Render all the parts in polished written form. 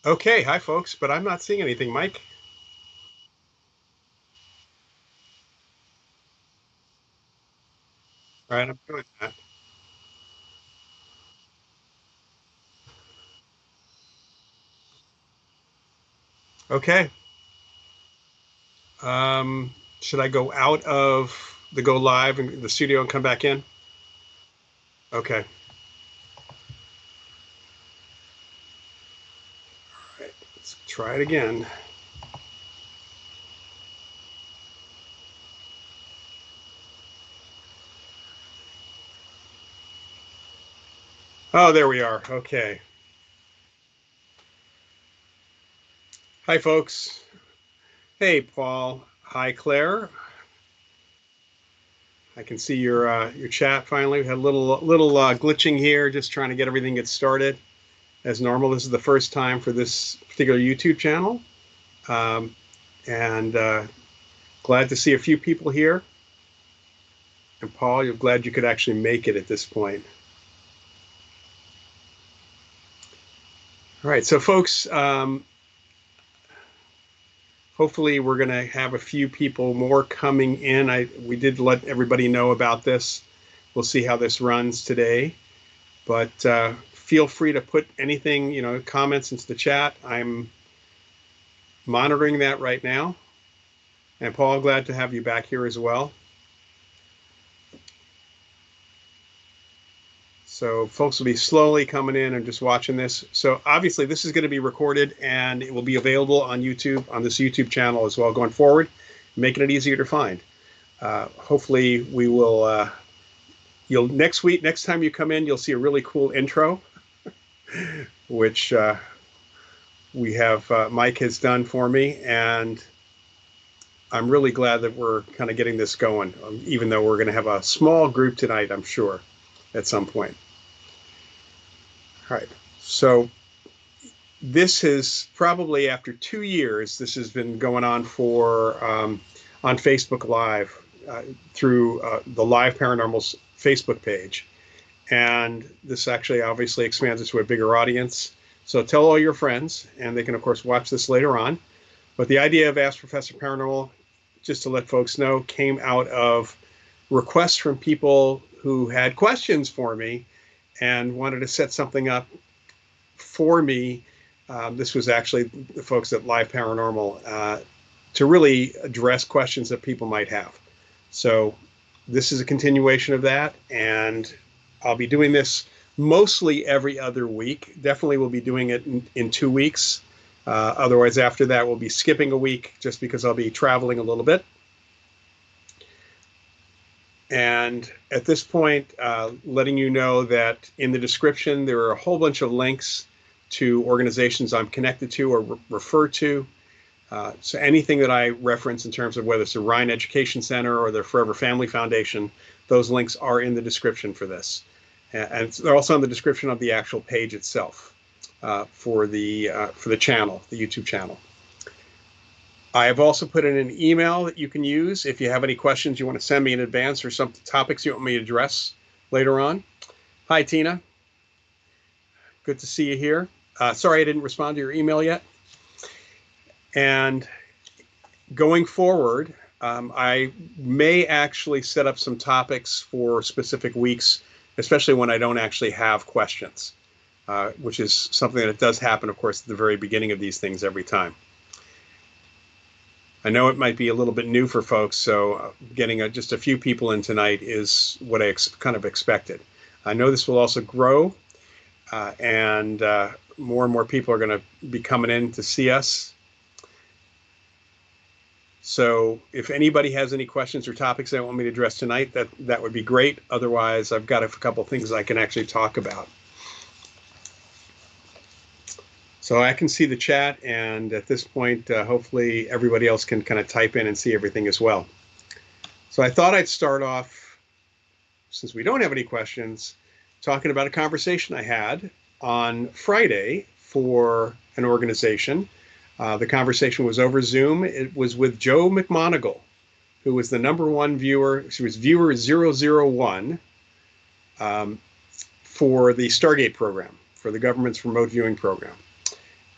Okay, hi folks, but I'm not seeing anything, Mike. All right, I'm doing that. Okay. Should I go out of the go live and the studio and come back in? Okay. All right, let's try it again. Oh, there we are. Okay. Hi folks. Hey Paul. Hi Claire. I can see your chat finally. We had a little glitching here, just trying to get everything get started. As normal, this is the first time for this particular YouTube channel, um, and glad to see a few people here. And Paul, you're glad you could actually make it at this point. All right, so folks, hopefully we're going to have a few people more coming in. We did let everybody know about this. We'll see how this runs today, but feel free to put anything, comments into the chat. I'm monitoring that right now. And Paul, glad to have you back here as well. So folks will be slowly coming in and just watching this. So obviously this is going to be recorded and it will be available on YouTube, on this YouTube channel as well going forward, making it easier to find. Hopefully we will, you'll next time you come in, you'll see a really cool intro, which we have, Mike has done for me. And I'm really glad that we're kind of getting this going, even though we're going to have a small group tonight, I'm sure, at some point. All right. So this is probably after 2 years. This has been going on for on Facebook Live through the Live Paranormal's Facebook page, and this actually obviously expands it to a bigger audience. So tell all your friends, and they can of course watch this later on. But the idea of Ask Professor Paranormal, just to let folks know, came out of requests from people who had questions for me and wanted to set something up for me. This was actually the folks at Live Paranormal to really address questions that people might have. So this is a continuation of that, and I'll be doing this mostly every other week. Definitely we'll be doing it in 2 weeks. Otherwise, after that, we'll be skipping a week just because I'll be traveling a little bit. And at this point, letting you know that in the description, there are a whole bunch of links to organizations I'm connected to or refer to. So anything that I reference in terms of whether it's the Ryan Education Center or the Forever Family Foundation, those links are in the description for this. And they're also in the description of the actual page itself for the channel, the YouTube channel. I have also put in an email that you can use if you have any questions you want to send me in advance or some topics you want me to address later on. Hi, Tina. Good to see you here. Sorry I didn't respond to your email yet. And going forward, I may actually set up some topics for specific weeks, especially when I don't actually have questions, which is something that does happen, of course, at the very beginning of these things every time. I know it might be a little bit new for folks, so getting just a few people in tonight is what I kind of expected. I know this will also grow, and more people are going to be coming in to see us. So if anybody has any questions or topics they want me to address tonight, that would be great. Otherwise, I've got a couple things I can actually talk about. So I can see the chat, and at this point, hopefully everybody else can kind of type in and see everything as well. So I thought I'd start off, since we don't have any questions, talking about a conversation I had on Friday for an organization. The conversation was over Zoom. It was with Joe McMoneagle, who was the #1 viewer. She was viewer 001 for the Stargate program, for the government's remote viewing program.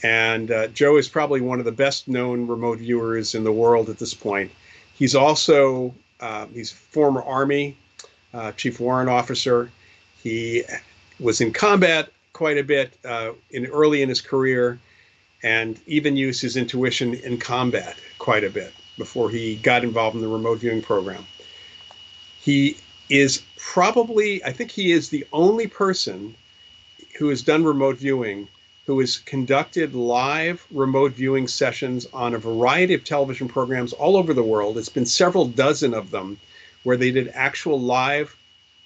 And Joe is probably one of the best known remote viewers in the world at this point. He's also he's former Army Chief Warrant Officer. He was in combat quite a bit early in his career, and even used his intuition in combat quite a bit before he got involved in the remote viewing program. He is probably, I think he is the only person who has done remote viewing who has conducted live remote viewing sessions on a variety of television programs all over the world. It's been several dozen of them where they did actual live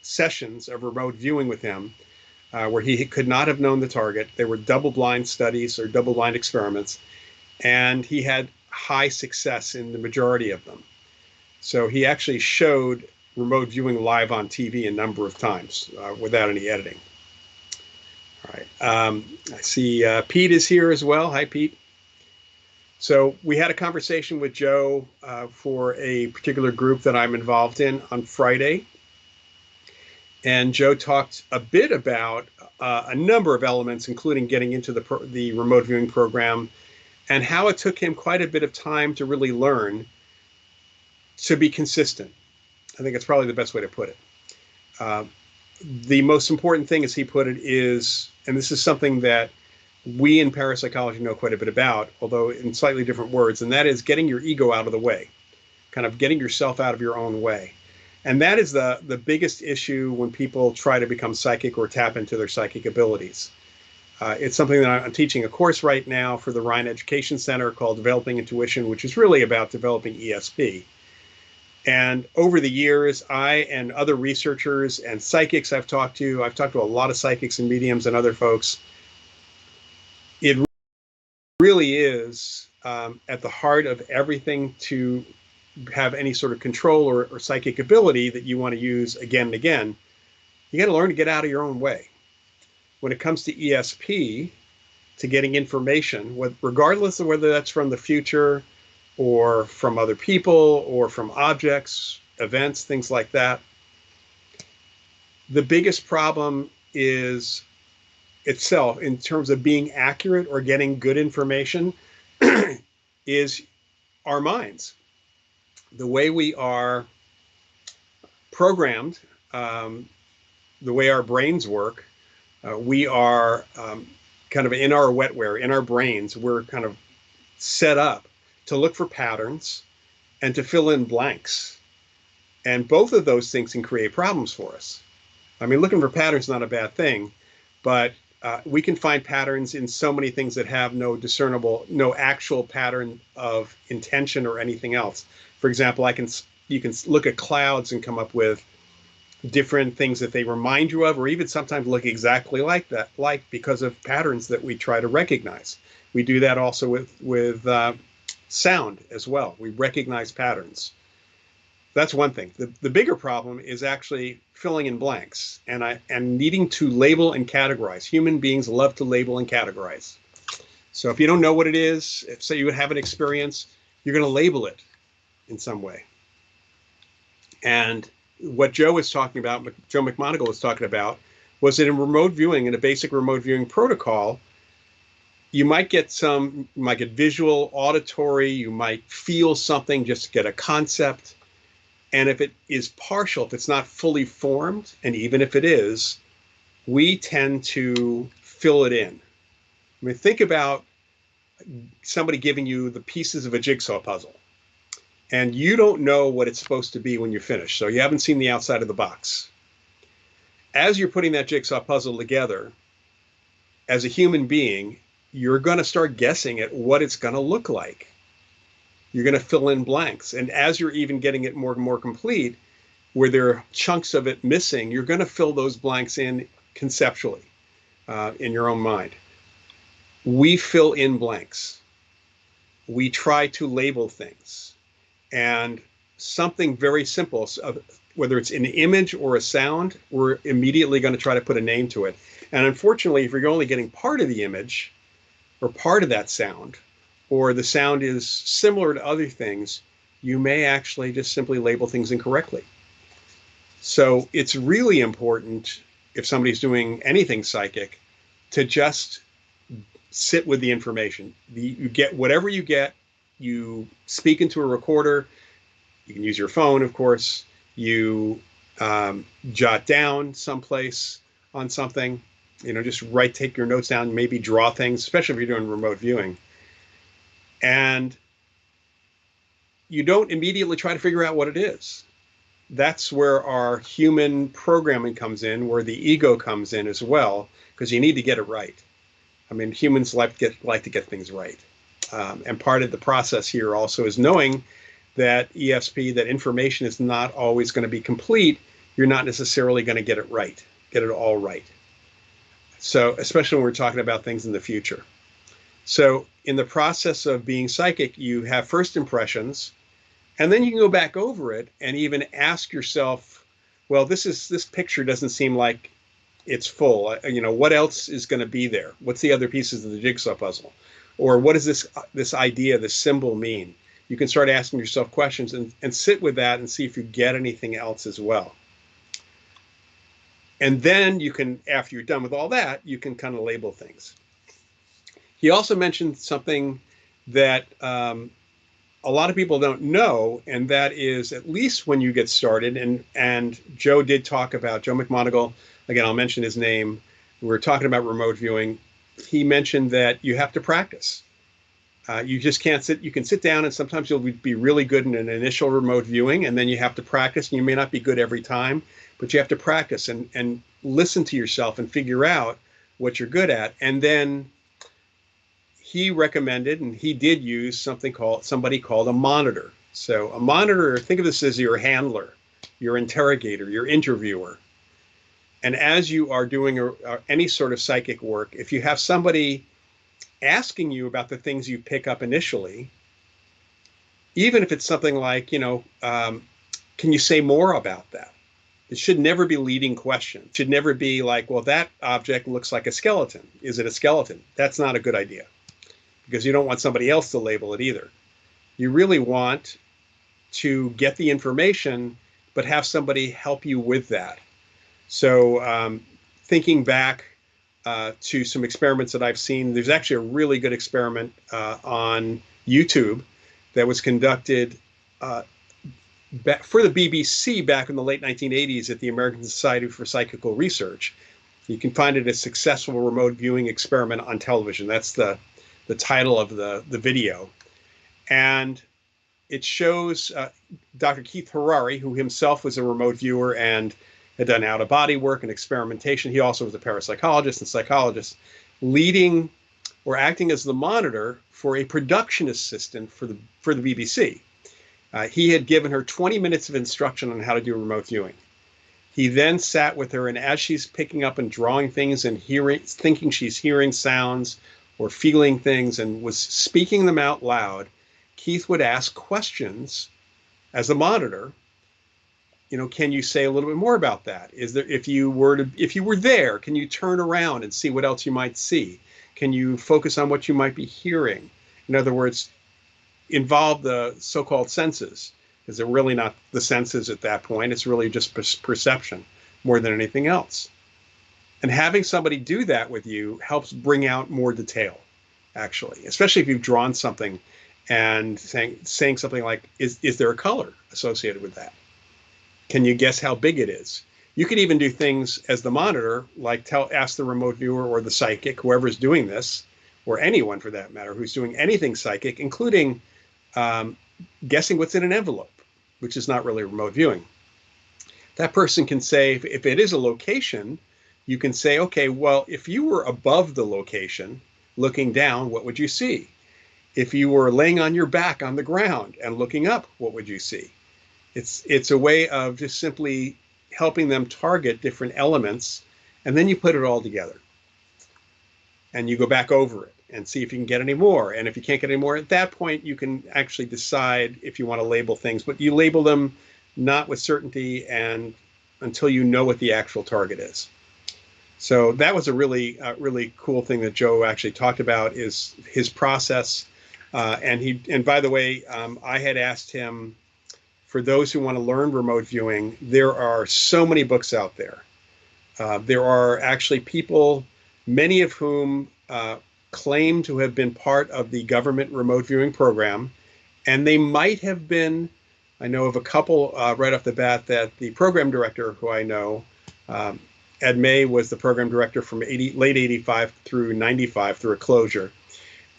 sessions of remote viewing with him, where he could not have known the target. They were double-blind studies or double-blind experiments, and he had high success in the majority of them. So he actually showed remote viewing live on TV a number of times without any editing. All right. I see Pete is here as well. Hi, Pete. So we had a conversation with Joe for a particular group that I'm involved in on Friday. And Joe talked a bit about a number of elements, including getting into the remote viewing program and how it took him quite a bit of time to really learn to be consistent. I think that's probably the best way to put it. The most important thing, as he put it, is, and this is something that we in parapsychology know quite a bit about, although in slightly different words, and that is getting your ego out of the way, kind of getting yourself out of your own way. And that is the biggest issue when people try to become psychic or tap into their psychic abilities. It's something that I'm teaching a course right now for the Ryan Education Center called Developing Intuition, which is really about developing ESP. And over the years, I and other researchers and psychics I've talked to a lot of psychics and mediums and other folks. It really is at the heart of everything to have any sort of control or psychic ability that you want to use again and again. You got to learn to get out of your own way. When it comes to ESP, to getting information, regardless of whether that's from the future or from other people or from objects, events, things like that, the biggest problem is itself in terms of being accurate or getting good information is our minds. The way we are programmed, the way our brains work, we are kind of in our wetware, in our brains, we're kind of set up to look for patterns and to fill in blanks. And both of those things can create problems for us. I mean, looking for patterns is not a bad thing, but we can find patterns in so many things that have no actual pattern of intention or anything else. For example, you can look at clouds and come up with different things that they remind you of, or even sometimes look exactly like that, because of patterns that we try to recognize. We do that also with sound as well. We recognize patterns. That's one thing. The bigger problem is actually filling in blanks and needing to label and categorize. Human beings love to label and categorize. So if you don't know what it is, if say you have an experience, you're going to label it in some way. And what Joe was talking about, Joe McMonagle was talking about, was that in remote viewing, in a basic remote viewing protocol, you might get visual, auditory, you might feel something just to get a concept. And if it is partial, if it's not fully formed, and even if it is, we tend to fill it in. I mean, think about somebody giving you the pieces of a jigsaw puzzle, and you don't know what it's supposed to be when you're finished. So you haven't seen the outside of the box. As you're putting that jigsaw puzzle together, as a human being, you're going to start guessing at what it's going to look like. You're going to fill in blanks. And as you're even getting it more and more complete, where there are chunks of it missing, you're going to fill those blanks in conceptually in your own mind. We fill in blanks. We try to label things. And something very simple, whether it's an image or a sound, we're immediately going to try to put a name to it. And unfortunately, if you're only getting part of the image or part of that sound, or the sound is similar to other things, you may actually just simply label things incorrectly. So it's really important, if somebody's doing anything psychic, to just sit with the information. You get whatever you get. You speak into a recorder. You can use your phone, of course. You jot down someplace on something. Just take your notes down, maybe draw things, especially if you're doing remote viewing. And you don't immediately try to figure out what it is. That's where our human programming comes in, where the ego comes in as well, because you need to get it right. I mean, humans like to get things right. And part of the process here also is knowing that ESP, that information is not always going to be complete. You're not necessarily going to get it right, get it all right. So, especially when we're talking about things in the future. So, in the process of being psychic, you have first impressions, and then you can go back over it and even ask yourself, well, this picture doesn't seem like it's full. What else is going to be there? What's the other pieces of the jigsaw puzzle? Or what does this idea, this symbol mean? You can start asking yourself questions and sit with that and see if you get anything else as well. And then you can, after you're done with all that, you can kind of label things. He also mentioned something that a lot of people don't know, and that is, at least when you get started, and Joe did talk about, Joe McMoneagle, again, I'll mention his name, we're talking about remote viewing. He mentioned that you have to practice. You just can't sit. You can sit down, and sometimes you'll be really good in an initial remote viewing, and then you have to practice, and you may not be good every time, but you have to practice and listen to yourself and figure out what you're good at. And then he recommended, and he did use somebody called a monitor. So a monitor, think of this as your handler, your interrogator, your interviewer. And as you are doing any sort of psychic work, if you have somebody asking you about the things you pick up initially, even if it's something like, can you say more about that? It should never be leading question. It should never be like, well, that object looks like a skeleton. Is it a skeleton? That's not a good idea, because you don't want somebody else to label it either. You really want to get the information, but have somebody help you with that. So thinking back to some experiments that I've seen, there's actually a really good experiment on YouTube that was conducted for the BBC back in the late 1980s at the American Society for Psychical Research. You can find it as Successful Remote Viewing Experiment on Television. That's the title of the video. And it shows Dr. Keith Harari, who himself was a remote viewer and had done out-of-body work and experimentation. He also was a parapsychologist and psychologist, leading or acting as the monitor for a production assistant for the BBC. He had given her 20 minutes of instruction on how to do remote viewing. He then sat with her, and as she's picking up and drawing things and thinking she's hearing sounds or feeling things and was speaking them out loud, Keith would ask questions as the monitor. Can you say a little bit more about that? Is there, if you were there, can you turn around and see what else you might see? Can you focus on what you might be hearing? In other words, involve the so-called senses, because they're really not the senses at that point. It's really just perception more than anything else. And having somebody do that with you helps bring out more detail, actually, especially if you've drawn something and saying something like, is there a color associated with that? Can you guess how big it is? You could even do things as the monitor, like ask the remote viewer or the psychic, whoever's doing this, or anyone for that matter, who's doing anything psychic, including guessing what's in an envelope, which is not really remote viewing. That person can say, if it is a location, you can say, okay, well, if you were above the location, looking down, what would you see? If you were laying on your back on the ground and looking up, what would you see? It's a way of just simply helping them target different elements, and then you put it all together. And you go back over it and see if you can get any more. And if you can't get any more, at that point, you can actually decide if you want to label things. But you label them not with certainty and until you know what the actual target is. So that was a really cool thing that Joe actually talked about, is his process. And by the way, I had asked him, for those who want to learn remote viewing, there are so many books out there. There are actually people, many of whom claim to have been part of the government remote viewing program, and they might have been. I know of a couple right off the bat that the program director, who I know, um, Ed May, was the program director from late 85 through 95 through a closure.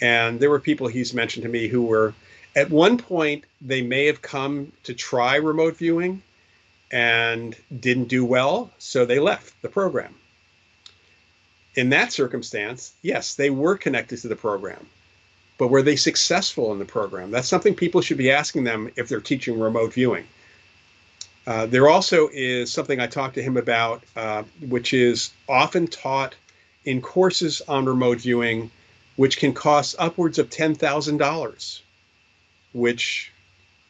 And there were people he's mentioned to me who were, at one point, they may have come to try remote viewing and didn't do well, so they left the program. In that circumstance, yes, they were connected to the program, but were they successful in the program? That's something people should be asking them if they're teaching remote viewing. There also is something I talked to him about, which is often taught in courses on remote viewing, which can cost upwards of $10,000, which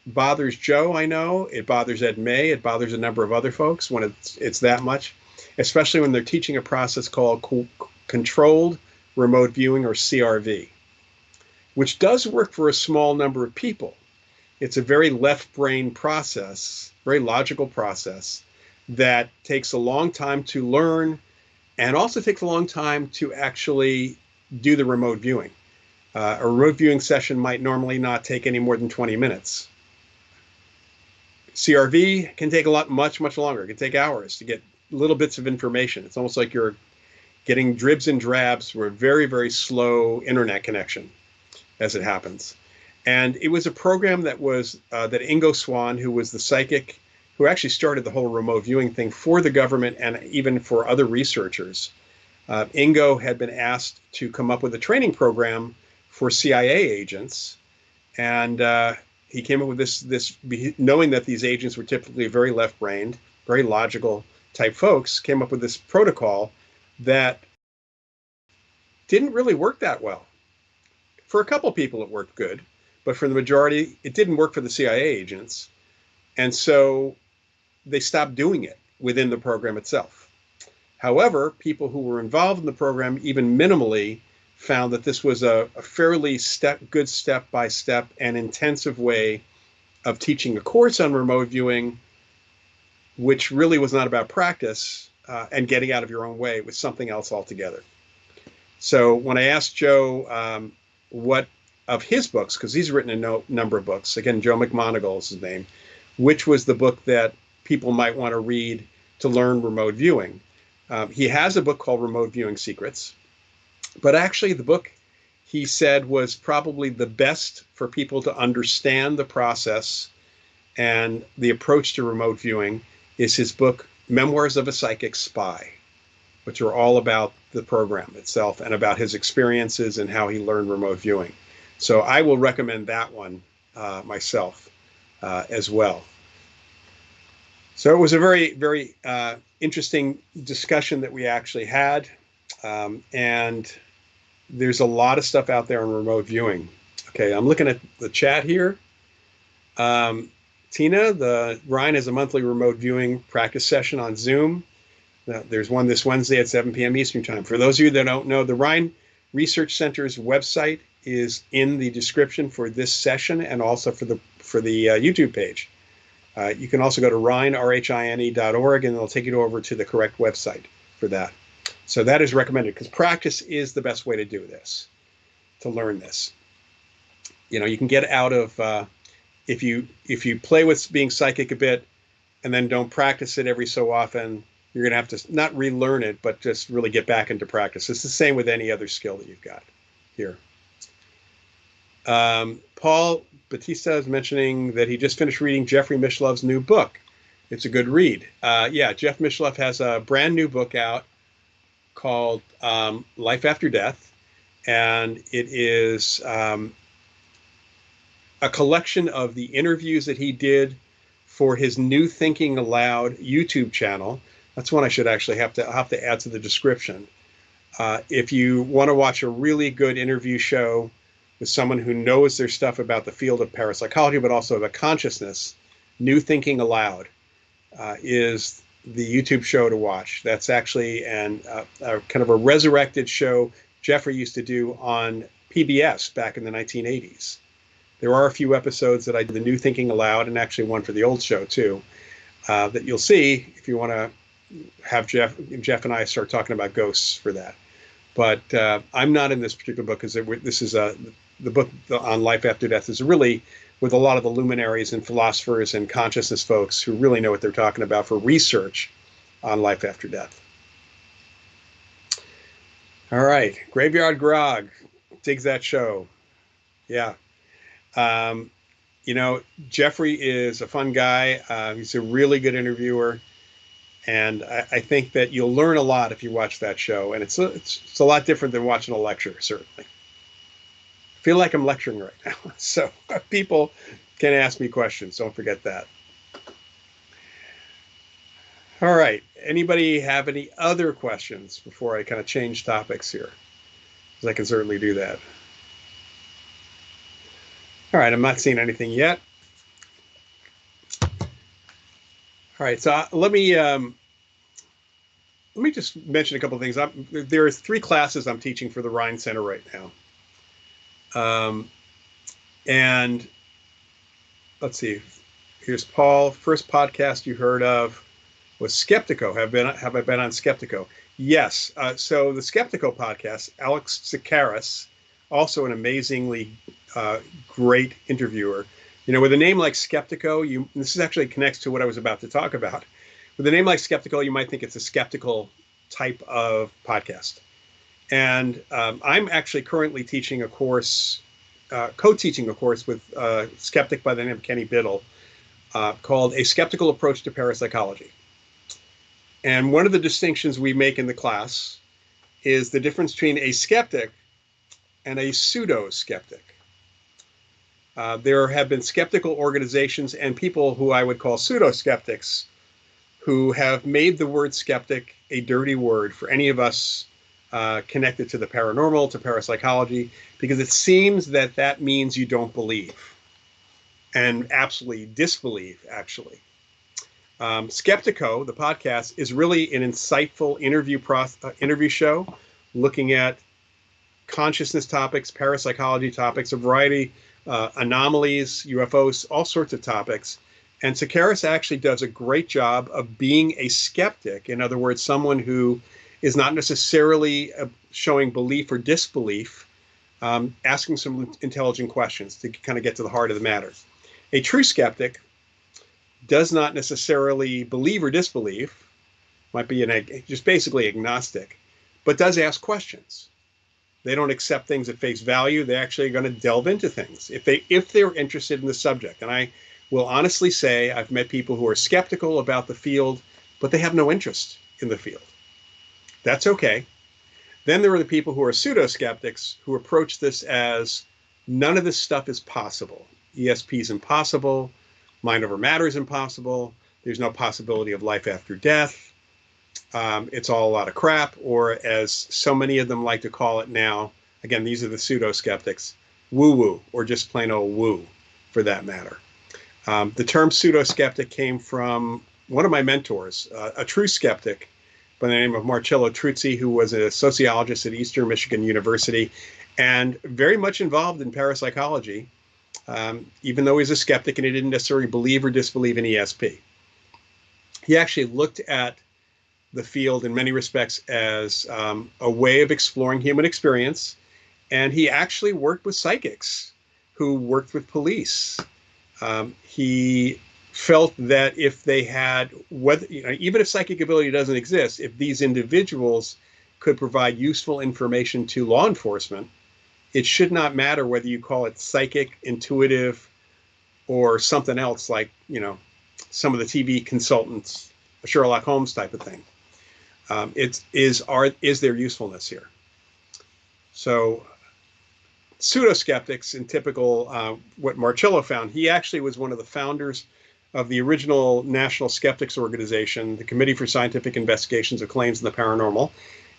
bothers Joe, I know. It bothers Ed May. It bothers a number of other folks when it's that much, especially when they're teaching a process called controlled remote viewing, or CRV, which does work for a small number of people. It's a very left brain process, very logical process that takes a long time to learn and also takes a long time to actually do the remote viewing. A remote viewing session might normally not take any more than 20 minutes. CRV can take much longer. It can take hours to get little bits of information. It's almost like you're getting dribs and drabs through a very, very slow internet connection as it happens. And it was a program that was that Ingo Swann, who was the psychic who actually started the whole remote viewing thing for the government and even for other researchers. Ingo had been asked to come up with a training program for CIA agents, and he came up with this, knowing that these agents were typically very left-brained, very logical type folks, came up with this protocol that didn't really work that well. For a couple people, it worked good, but for the majority, it didn't work for the CIA agents. And so they stopped doing it within the program itself. However, people who were involved in the program, even minimally, found that this was a fairly good step-by-step and intensive way of teaching a course on remote viewing, which really was not about practice and getting out of your own way. It was something else altogether. So when I asked Joe what of his books, because he's written a number of books, again, Joe McMoneagle is his name, which was the book that people might want to read to learn remote viewing. He has a book called Remote Viewing Secrets, but actually the book, he said, was probably the best for people to understand the process and the approach to remote viewing is his book, Memoirs of a Psychic Spy, which are all about the program itself and about his experiences and how he learned remote viewing. So I will recommend that one myself as well. So it was a very, very interesting discussion that we actually had. And there's a lot of stuff out there on remote viewing. Okay, I'm looking at the chat here. Tina, Ryan has a monthly remote viewing practice session on Zoom. There's one this Wednesday at 7 p.m. Eastern Time. For those of you that don't know, the Ryan Research Center's website is in the description for this session and also for the YouTube page. You can also go to rhine.org, and it'll take you over to the correct website for that. So that is recommended because practice is the best way to do this, to learn this. You know, you can get out of if you play with being psychic a bit and then don't practice it every so often, you're going to have to not relearn it, but just really get back into practice. It's the same with any other skill that you've got here. Paul Batista is mentioning that he just finished reading Jeffrey Mishlov's new book. It's a good read. Yeah, Jeff Mishlove has a brand new book out called Life After Death, and it is a collection of the interviews that he did for his New Thinking Aloud YouTube channel. That's one I should actually have to add to the description. If you want to watch a really good interview show with someone who knows their stuff about the field of parapsychology, but also about consciousness, New Thinking Aloud is the YouTube show to watch. That's actually a kind of a resurrected show Jeffrey used to do on PBS back in the 1980s. There are a few episodes that I did the New Thinking Aloud, and actually one for the old show too, that you'll see if you want to have Jeff and I start talking about ghosts for that. But I'm not in this particular book because this is the book on life after death is really with a lot of the luminaries and philosophers and consciousness folks who really know what they're talking about for research on life after death. All right, Graveyard Grog, digs that show. Yeah. You know, Jeffrey is a fun guy. He's a really good interviewer. And I think that you'll learn a lot if you watch that show. And it's a lot different than watching a lecture, certainly. I feel like I'm lecturing right now. So people can ask me questions. Don't forget that. All right. Anybody have any other questions before I kind of change topics here? Because I can certainly do that. All right. I'm not seeing anything yet. All right. So let me just mention a couple of things. There are 3 classes I'm teaching for the Rhine Center right now. And let's see. Here's Paul. First podcast you heard of was Skeptico. Have I been on Skeptico? Yes. So the Skeptico podcast, Alex Zakaris, also an amazingly great interviewer. You know, with a name like Skeptico, this is actually connects to what I was about to talk about. With a name like Skeptical, you might think it's a skeptical type of podcast. And I'm actually currently teaching a course, co-teaching a course with a skeptic by the name of Kenny Biddle called A Skeptical Approach to Parapsychology. And one of the distinctions we make in the class is the difference between a skeptic and a pseudo-skeptic. There have been skeptical organizations and people who I would call pseudo-skeptics who have made the word skeptic a dirty word for any of us connected to the paranormal, to parapsychology, because it seems that that means you don't believe and absolutely disbelieve, actually. Skeptico, the podcast, is really an insightful interview show looking at consciousness topics, parapsychology topics, a variety, anomalies, UFOs, all sorts of topics. And Zakaris actually does a great job of being a skeptic. In other words, someone who is not necessarily showing belief or disbelief, asking some intelligent questions to kind of get to the heart of the matter. A true skeptic does not necessarily believe or disbelieve, might be just basically agnostic, but does ask questions. They don't accept things at face value. They're actually going to delve into things if they're interested in the subject. And I will honestly say I've met people who are skeptical about the field, but they have no interest in the field. That's okay. Then there are the people who are pseudo-skeptics who approach this as none of this stuff is possible. ESP is impossible. Mind over matter is impossible. There's no possibility of life after death. It's all a lot of crap, or as so many of them like to call it now, again, these are the pseudo-skeptics, woo-woo, or just plain old woo, for that matter. The term pseudo-skeptic came from one of my mentors, a true skeptic by the name of Marcello Truzzi, who was a sociologist at Eastern Michigan University and very much involved in parapsychology, even though he's a skeptic and he didn't necessarily believe or disbelieve in ESP. He actually looked at the field in many respects as a way of exploring human experience, and he actually worked with psychics who worked with police. He felt that if they had, even if psychic ability doesn't exist, if these individuals could provide useful information to law enforcement, it should not matter whether you call it psychic, intuitive, or something else like, some of the TV consultants, Sherlock Holmes type of thing. Is there usefulness here? So pseudo-skeptics, in typical what Marcello found, he actually was one of the founders of the original National Skeptics Organization, the Committee for Scientific Investigations of Claims in the Paranormal,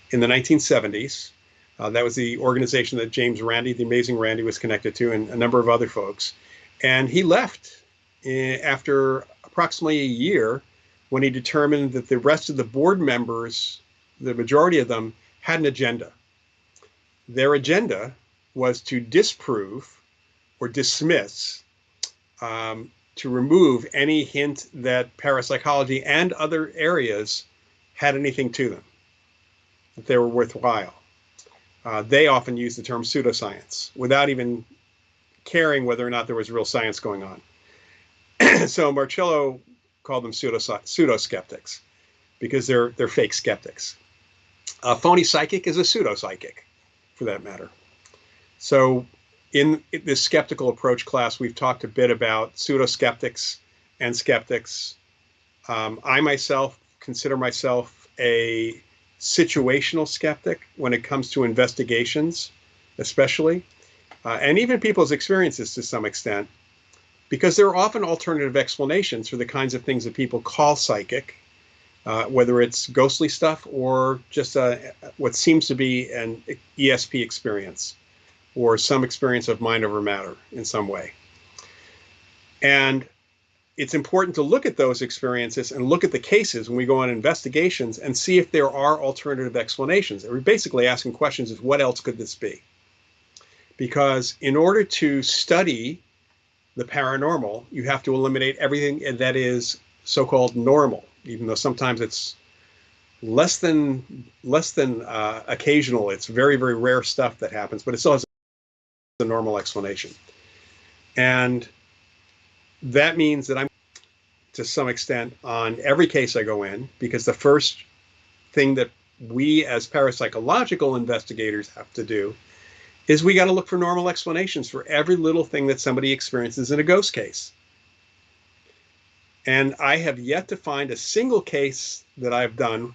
in the 1970s. That was the organization that James Randi, the amazing Randi, was connected to, and a number of other folks. And he left after approximately a year when he determined that the rest of the board members, the majority of them, had an agenda. Their agenda was to disprove or dismiss, to remove any hint that parapsychology and other areas had anything to them, that they were worthwhile. They often use the term pseudoscience without even caring whether or not there was real science going on. So Marcello called them pseudo-skeptics because they're fake skeptics. A phony psychic is a pseudo-psychic, for that matter. So in this skeptical approach class, we've talked a bit about pseudo-skeptics and skeptics. I myself consider myself a situational skeptic when it comes to investigations, especially, and even people's experiences to some extent, because there are often alternative explanations for the kinds of things that people call psychic, whether it's ghostly stuff or just what seems to be an ESP experience or some experience of mind over matter in some way. And it's important to look at those experiences and look at the cases when we go on investigations and see if there are alternative explanations. And we're basically asking questions of what else could this be? Because in order to study the paranormal, you have to eliminate everything that is so-called normal, even though sometimes it's less than occasional. It's very, very rare stuff that happens, but it still has a normal explanation. And that means that I'm, to some extent, on every case I go in, because the first thing that we as parapsychological investigators have to do is we got to look for normal explanations for every little thing that somebody experiences in a ghost case. And I have yet to find a single case that I've done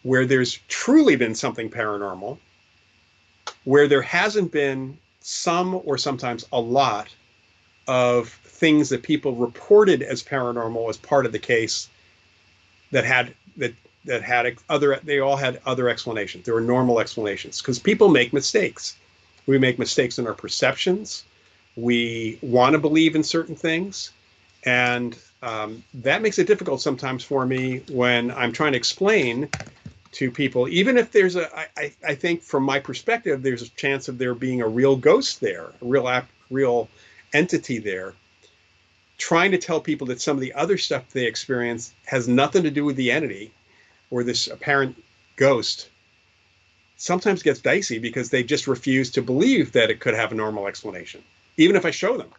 where there's truly been something paranormal, where there hasn't been some or sometimes a lot of things that people reported as paranormal as part of the case that had other, they all had other explanations. There were normal explanations because people make mistakes. We make mistakes in our perceptions. We want to believe in certain things. And that makes it difficult sometimes for me when I'm trying to explain to people, even if there's I think from my perspective, there's a chance of there being a real ghost there, a real entity there. Trying to tell people that some of the other stuff they experience has nothing to do with the entity or this apparent ghost sometimes gets dicey because they just refuse to believe that it could have a normal explanation, even if I show them.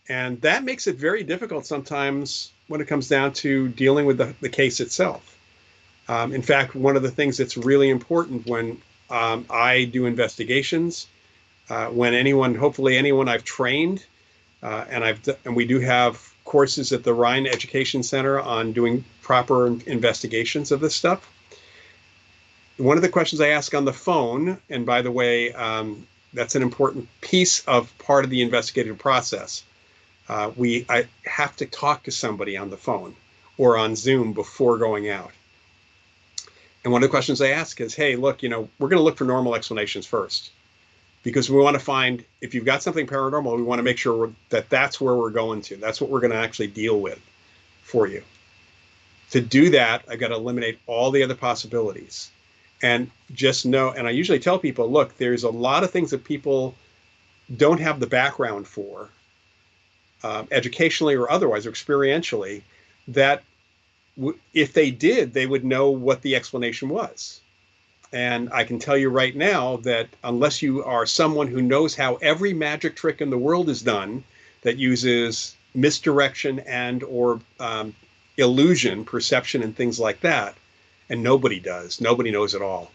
And that makes it very difficult sometimes when it comes down to dealing with the case itself. In fact, one of the things that's really important when I do investigations, when hopefully anyone I've trained, and we do have courses at the Rhine Education Center on doing proper investigations of this stuff. One of the questions I ask on the phone, and by the way, that's an important piece of part of the investigative process. I have to talk to somebody on the phone or on Zoom before going out. And one of the questions I ask is, hey, look, we're going to look for normal explanations first, because we want to find, if you've got something paranormal, we want to make sure that that's where we're going to. That's what we're going to actually deal with for you. To do that, I've got to eliminate all the other possibilities. And just know, and I usually tell people, look, there's a lot of things that people don't have the background for, educationally or otherwise, or experientially, that if they did, they would know what the explanation was. And I can tell you right now that unless you are someone who knows how every magic trick in the world is done that uses misdirection and or illusion, perception, and things like that, and nobody knows it all,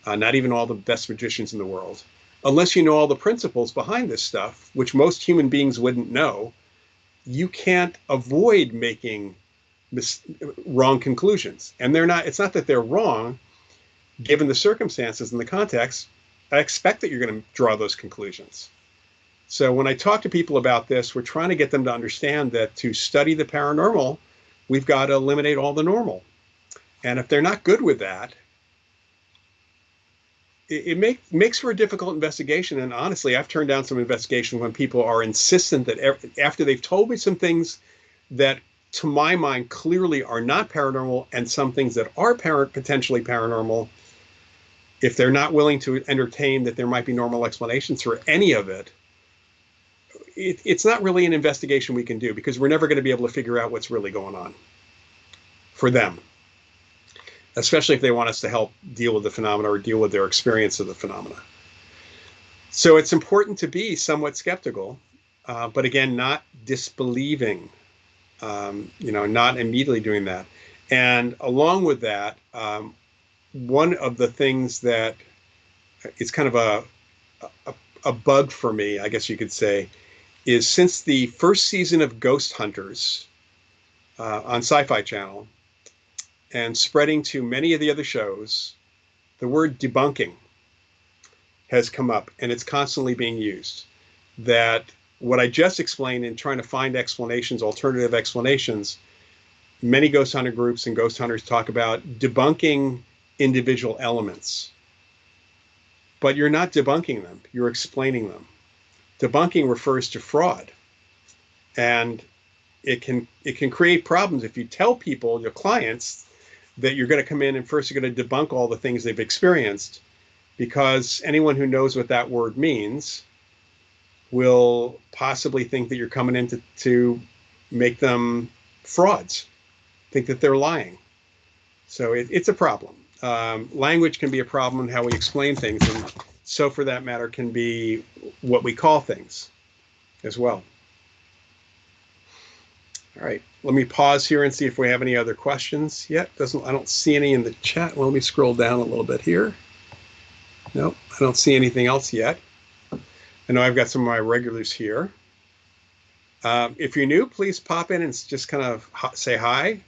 not even all the best magicians in the world, unless you know all the principles behind this stuff, which most human beings wouldn't know, you can't avoid making wrong conclusions. And it's not that they're wrong. Given the circumstances and the context, I expect that you're going to draw those conclusions. So when I talk to people about this, we're trying to get them to understand that to study the paranormal, we've got to eliminate all the normal. And if they're not good with that, it makes for a difficult investigation. And honestly, I've turned down some investigation when people are insistent that after they've told me some things that to my mind clearly are not paranormal and some things that are potentially paranormal, if they're not willing to entertain that there might be normal explanations for any of it, it's not really an investigation we can do, because we're never going to be able to figure out what's really going on for them, especially if they want us to help deal with the phenomena or deal with their experience of the phenomena. So it's important to be somewhat skeptical, but again, not disbelieving, not immediately doing that. And along with that, one of the things that is kind of a bug for me, I guess you could say, is since the first season of Ghost Hunters on Sci-Fi Channel and spreading to many of the other shows, the word debunking has come up, and it's constantly being used. That what I just explained in trying to find explanations, alternative explanations, many ghost hunter groups and ghost hunters talk about debunking individual elements. But you're not debunking them, you're explaining them. Debunking refers to fraud. And it can create problems if you tell people, your clients, that you're going to come in and first you're going to debunk all the things they've experienced, because anyone who knows what that word means will possibly think that you're coming in to make them frauds, think that they're lying. So it's a problem. Language can be a problem in how we explain things, and so for that matter can be what we call things as well. All right, let me pause here and see if we have any other questions yet. I don't see any in the chat. Well, let me scroll down a little bit here. Nope, I don't see anything else yet. I know I've got some of my regulars here. If you're new, please pop in and just kind of say hi.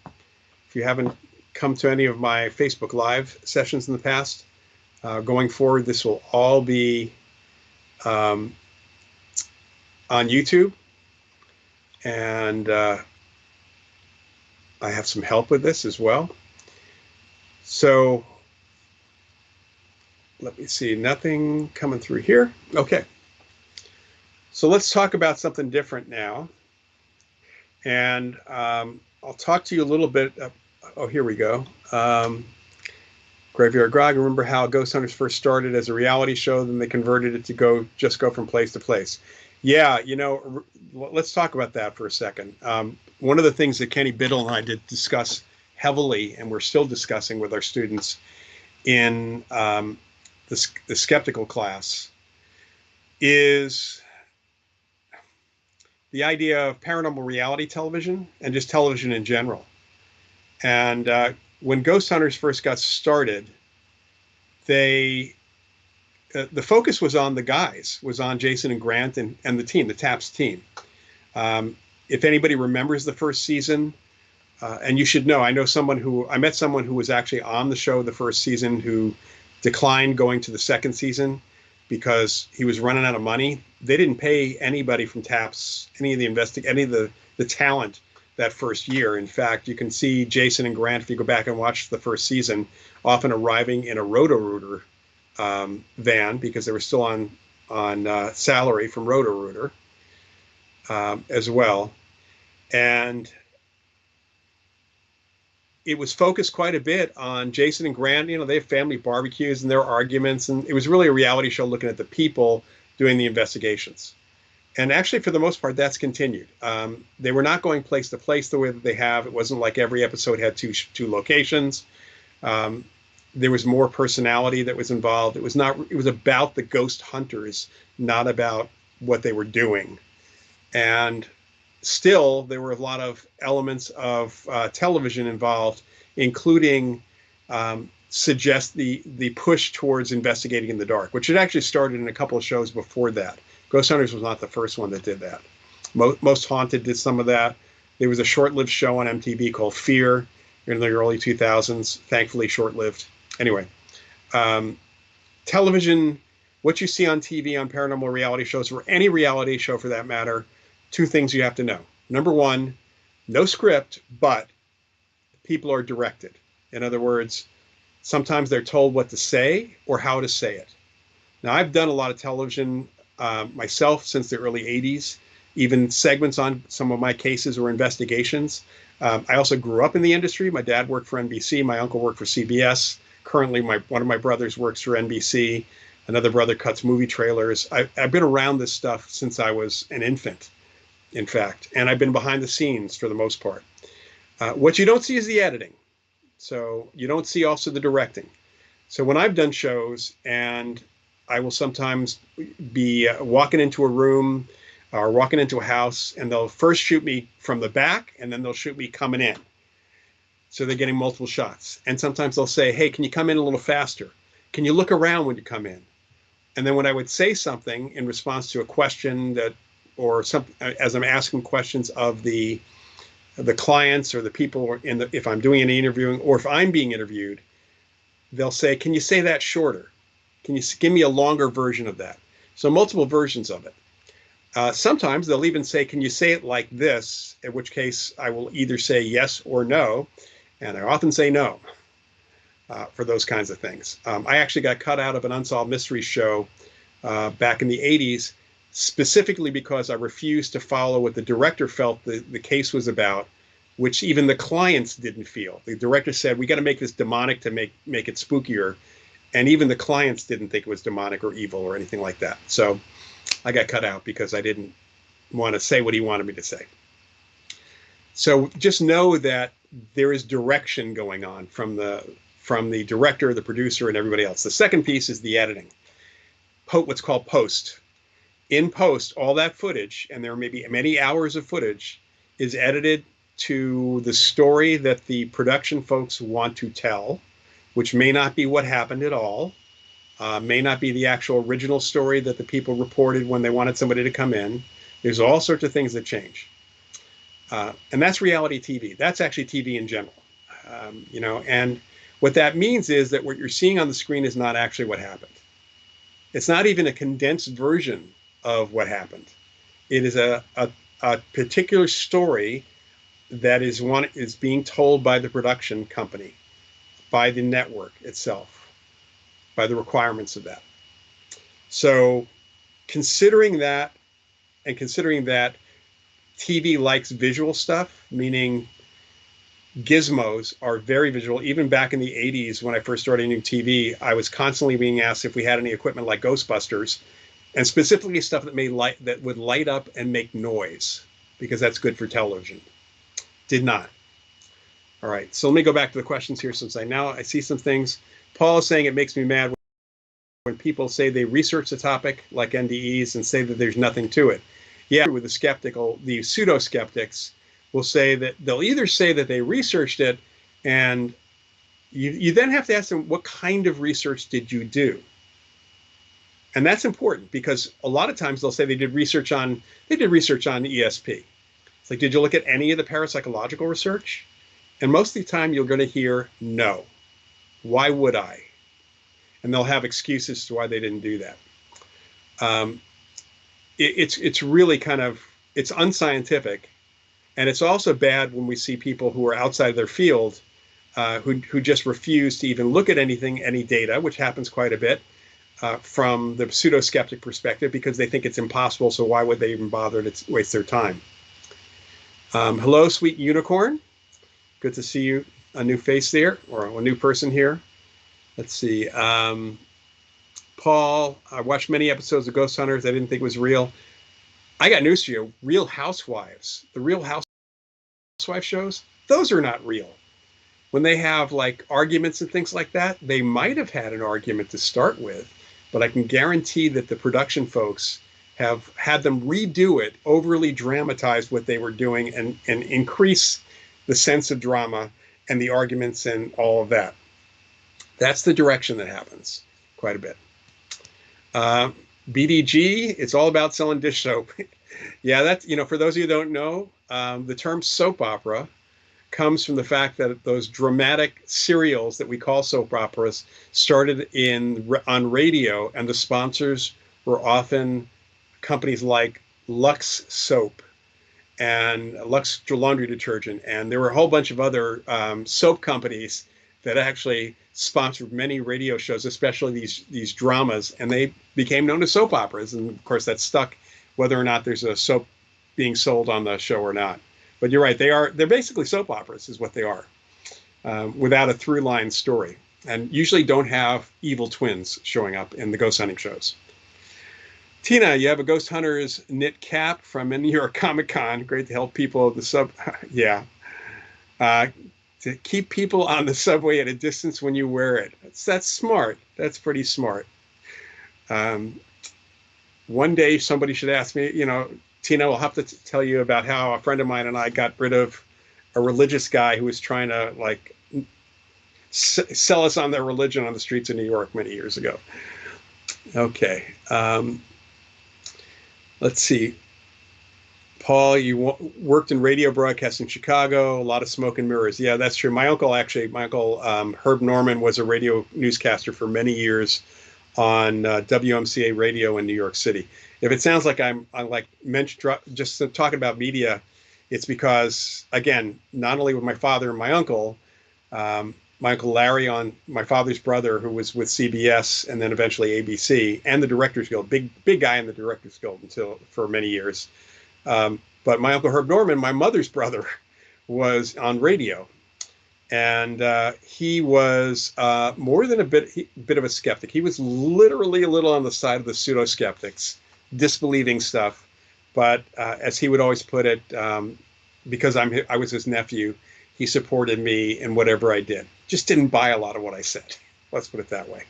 If you haven't come to any of my Facebook Live sessions in the past, going forward, this will all be on YouTube. And I have some help with this as well. So let me see, nothing coming through here. Okay. So let's talk about something different now. And I'll talk to you a little bit. Oh, here we go. Graveyard Grog, remember how Ghost Hunters first started as a reality show, then they converted it to go from place to place. Yeah, let's talk about that for a second. One of the things that Kenny Biddle and I did discuss heavily, and we're still discussing with our students in the skeptical class, is the idea of paranormal reality television and just television in general. And when Ghost Hunters first got started, the focus was on the guys, was on Jason and Grant and the team, the TAPS team. If anybody remembers the first season, and you should know, I met someone who was actually on the show the first season who declined going to the second season because he was running out of money. They didn't pay anybody from TAPS, any of the talent that first year. In fact, you can see Jason and Grant, if you go back and watch the first season, often arriving in a Roto-Rooter van because they were still on salary from Roto-Rooter as well. And it was focused quite a bit on Jason and Grant. They have family barbecues and their arguments, and it was really a reality show looking at the people doing the investigations. And actually, for the most part, that's continued. They were not going place to place the way that they have. It wasn't like every episode had two locations. There was more personality that was involved. It was about the ghost hunters, not about what they were doing. And still, there were a lot of elements of television involved, including suggest the push towards investigating in the dark, which had actually started in a couple of shows before that. Ghost Hunters was not the first one that did that. Most Haunted did some of that. There was a short-lived show on MTV called Fear in the early 2000s, thankfully short-lived. Anyway, television, what you see on TV on paranormal reality shows, or any reality show for that matter, two things you have to know. Number one, no script, but people are directed. In other words, sometimes they're told what to say or how to say it. Now, I've done a lot of television myself since the early 80s, even segments on some of my cases or investigations. I also grew up in the industry. My dad worked for NBC. My uncle worked for CBS. Currently, one of my brothers works for NBC. Another brother cuts movie trailers. I've been around this stuff since I was an infant, in fact, and I've been behind the scenes for the most part. What you don't see is the editing. So you don't see also the directing. So when I've done shows and I will sometimes be walking into a room or walking into a house, and they'll first shoot me from the back, and then they'll shoot me coming in. So they're getting multiple shots. And sometimes they'll say, hey, can you come in a little faster? Can you look around when you come in? And then when I would say something in response to a question that, or some, as I'm asking questions of the clients or the people in the, if I'm doing any interviewing or if I'm being interviewed, they'll say, can you say that shorter? Can you give me a longer version of that? So multiple versions of it. Sometimes they'll even say, can you say it like this? In which case I will either say yes or no. And I often say no for those kinds of things. I actually got cut out of an Unsolved Mysteries show back in the 80s, specifically because I refused to follow what the director felt the case was about, which even the clients didn't feel. The director said, we got to make this demonic to make it spookier. And even the clients didn't think it was demonic or evil or anything like that. So I got cut out because I didn't want to say what he wanted me to say. So just know that there is direction going on from the director, the producer, and everybody else. The second piece is the editing. What's called post. In post, all that footage, and there may be many hours of footage, is edited to the story that the production folks want to tell, which may not be what happened at all, may not be the actual original story that the people reported when they wanted somebody to come in. There's all sorts of things that change. And that's reality TV. That's actually TV in general. And what that means is that what you're seeing on the screen is not actually what happened. It's not even a condensed version of what happened. It is a particular story that is being told by the production company, by the network itself, by the requirements of that. So considering that, and considering that TV likes visual stuff, meaning gizmos are very visual. Even back in the 80s, when I first started doing TV, I was constantly being asked if we had any equipment like Ghostbusters, and specifically stuff that would light up and make noise, because that's good for television. Did not. All right, so let me go back to the questions here, since I see some things. Paul is saying it makes me mad when people say they research the topic like NDEs and say that there's nothing to it. Yeah, with the pseudo-skeptics will say that they'll either say that they researched it, and you then have to ask them, what kind of research did you do? And that's important, because a lot of times they'll say they did research on ESP. It's like, did you look at any of the parapsychological research? And most of the time you're going to hear no. Why would I? And they'll have excuses to why they didn't do that. It's really it's unscientific, and it's also bad when we see people who are outside of their field who just refuse to even look at any data, which happens quite a bit from the pseudo-skeptic perspective, because they think it's impossible, so why would they even bother to waste their time? Hello, sweet unicorn. Good to see you. A new face there, or a new person here. Let's see. Paul, I watched many episodes of Ghost Hunters. I didn't think it was real. I got news for you. Real Housewives, the Real Housewives shows, those are not real. When they have like arguments and things like that, they might have had an argument to start with, but I can guarantee that the production folks have had them redo it, overly dramatize what they were doing, and increase the sense of drama and the arguments and all of that. That's the direction that happens quite a bit. BDG, it's all about selling dish soap. Yeah, that's, for those of you who don't know, the term soap opera comes from the fact that those dramatic serials that we call soap operas started on radio, and the sponsors were often companies like Lux Soap and Lux laundry detergent, and there were a whole bunch of other soap companies that actually sponsored many radio shows, especially these dramas, and they became known as soap operas. And of course, that stuck, whether or not there's a soap being sold on the show or not. But you're right; they're basically soap operas, is what they are, without a through-line story, and usually don't have evil twins showing up in the ghost hunting shows. Tina, you have a Ghost Hunters knit cap from New York Comic Con. Great to help people at the sub. Yeah. To keep people on the subway at a distance when you wear it. That's smart. That's pretty smart. Um, one day somebody should ask me, Tina, I'll have to tell you about how a friend of mine and I got rid of a religious guy who was trying to like sell us on their religion on the streets of New York many years ago. Okay. Let's see. Paul, you worked in radio broadcast in Chicago, a lot of smoke and mirrors. Yeah, that's true. My uncle, Herb Norman, was a radio newscaster for many years on WMCA radio in New York City. If it sounds like I'm like just talking about media, it's because, again, not only with my father and my uncle Larry, on my father's brother, who was with CBS and then eventually ABC, and the Directors Guild, big guy in the Directors Guild for many years. But my uncle Herb Norman, my mother's brother, was on radio, and he was more than a bit of a skeptic. He was literally a little on the side of the pseudo skeptics, disbelieving stuff. But as he would always put it, because I was his nephew, he supported me in whatever I did. Just didn't buy a lot of what I said. Let's put it that way.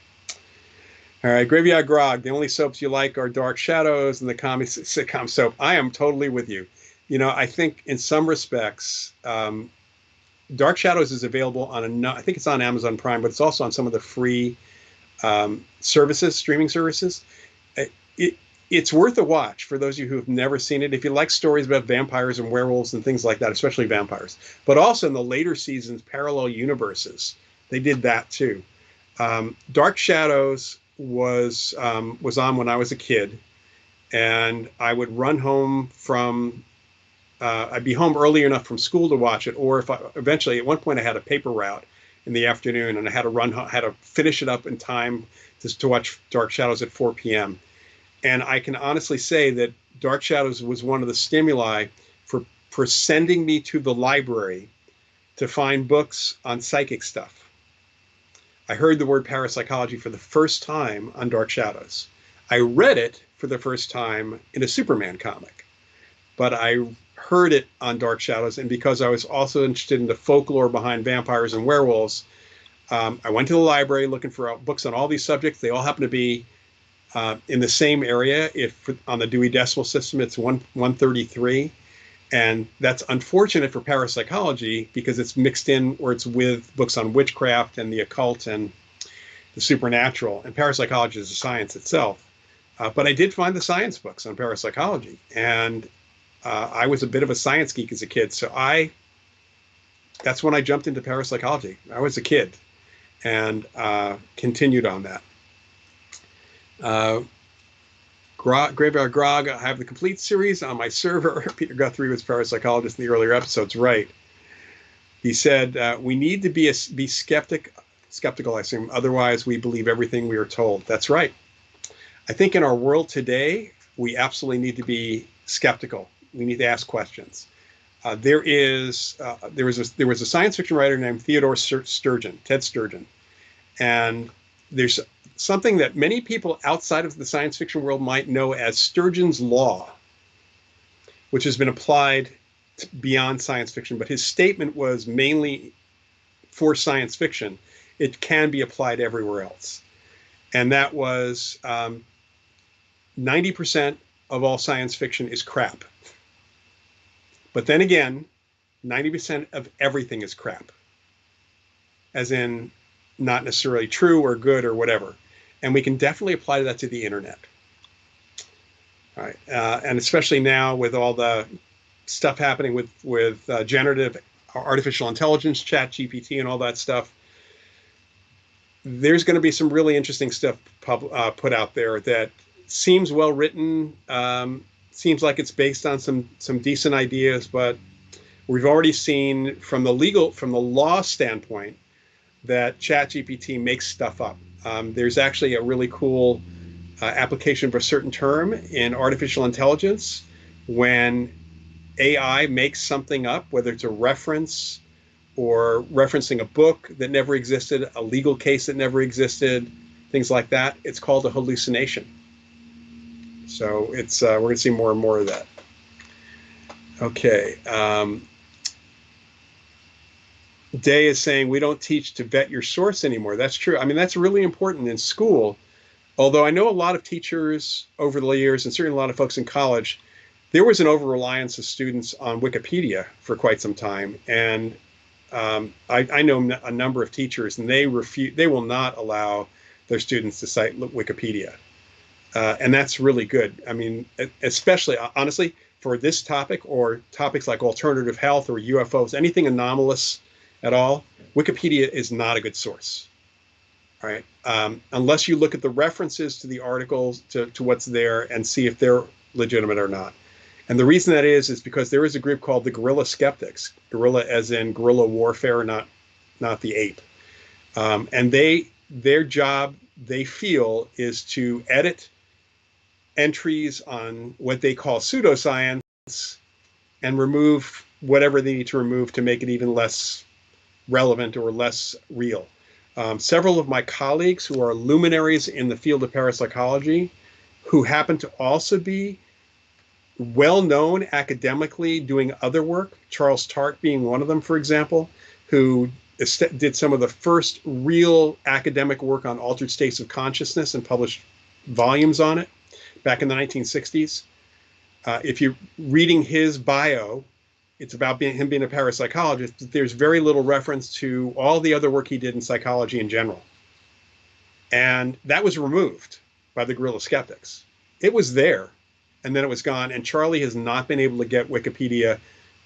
All right, Graveyard Grog. The only soaps you like are Dark Shadows and the sitcom soap. I am totally with you. I think in some respects, Dark Shadows is available on I think it's on Amazon Prime, but it's also on some of the free streaming services. It's worth a watch for those of you who have never seen it. If you like stories about vampires and werewolves and things like that, especially vampires, but also in the later seasons, parallel universes, they did that too. Dark Shadows was on when I was a kid, and I would run home from. I'd be home early enough from school to watch it, or eventually at one point I had a paper route in the afternoon, and I had to finish it up in time to watch Dark Shadows at 4 p.m. And I can honestly say that Dark Shadows was one of the stimuli for sending me to the library to find books on psychic stuff. I heard the word parapsychology for the first time on Dark Shadows. I read it for the first time in a Superman comic, but I heard it on Dark Shadows, and because I was also interested in the folklore behind vampires and werewolves, I went to the library looking for books on all these subjects. They all happen to be in the same area. If on the Dewey Decimal System, it's 133, and that's unfortunate for parapsychology because it's mixed in, or it's with books on witchcraft and the occult and the supernatural, and parapsychology is a science itself. But I did find the science books on parapsychology, and I was a bit of a science geek as a kid, so that's when I jumped into parapsychology. I was a kid, and continued on that. Graveyard Grog, I have the complete series on my server. Peter Guthrie was parapsychologist in the earlier episodes, right? He said, we need to be skeptical, I assume. Otherwise, we believe everything we are told. That's right. I think in our world today, we absolutely need to be skeptical. We need to ask questions. There was a science fiction writer named Theodore Sturgeon, Ted Sturgeon, and there's something that many people outside of the science fiction world might know as Sturgeon's Law, which has been applied beyond science fiction, but his statement was mainly for science fiction. It can be applied everywhere else. And that was 90% of all science fiction is crap. But then again, 90% of everything is crap, as in not necessarily true or good or whatever. And we can definitely apply that to the internet. All right. And especially now with all the stuff happening with generative artificial intelligence, chat GPT and all that stuff, there's going to be some really interesting stuff put out there that seems well written, seems like it's based on some decent ideas, but we've already seen from the law standpoint that ChatGPT makes stuff up. There's actually a really cool application for a certain term in artificial intelligence when AI makes something up, whether it's a reference or referencing a book that never existed, a legal case that never existed, things like that. It's called a hallucination. So it's we're going to see more and more of that. Okay. Day is saying we don't teach to vet your source anymore. That's true. I mean, that's really important in school. Although I know a lot of teachers over the years, and certainly a lot of folks in college, there was an over-reliance of students on Wikipedia for quite some time. And I know a number of teachers, and they will not allow their students to cite Wikipedia. And that's really good. I mean, especially, honestly, for this topic or topics like alternative health or UFOs, anything anomalous at all, Wikipedia is not a good source. All right. Unless you look at the references to the articles, to what's there, and see if they're legitimate or not. And the reason that is because there is a group called the Guerrilla Skeptics, guerrilla as in guerrilla warfare, not the ape. And their job, they feel, is to edit entries on what they call pseudoscience and remove whatever they need to remove to make it even less relevant or less real. Several of my colleagues who are luminaries in the field of parapsychology, who happen to also be well-known academically doing other work, Charles Tart being one of them, for example, who did some of the first real academic work on altered states of consciousness and published volumes on it back in the 1960s. If you're reading his bio, it's about him being a parapsychologist. There's very little reference to all the other work he did in psychology in general. And that was removed by the guerrilla skeptics. It was there, and then it was gone. And Charlie has not been able to get Wikipedia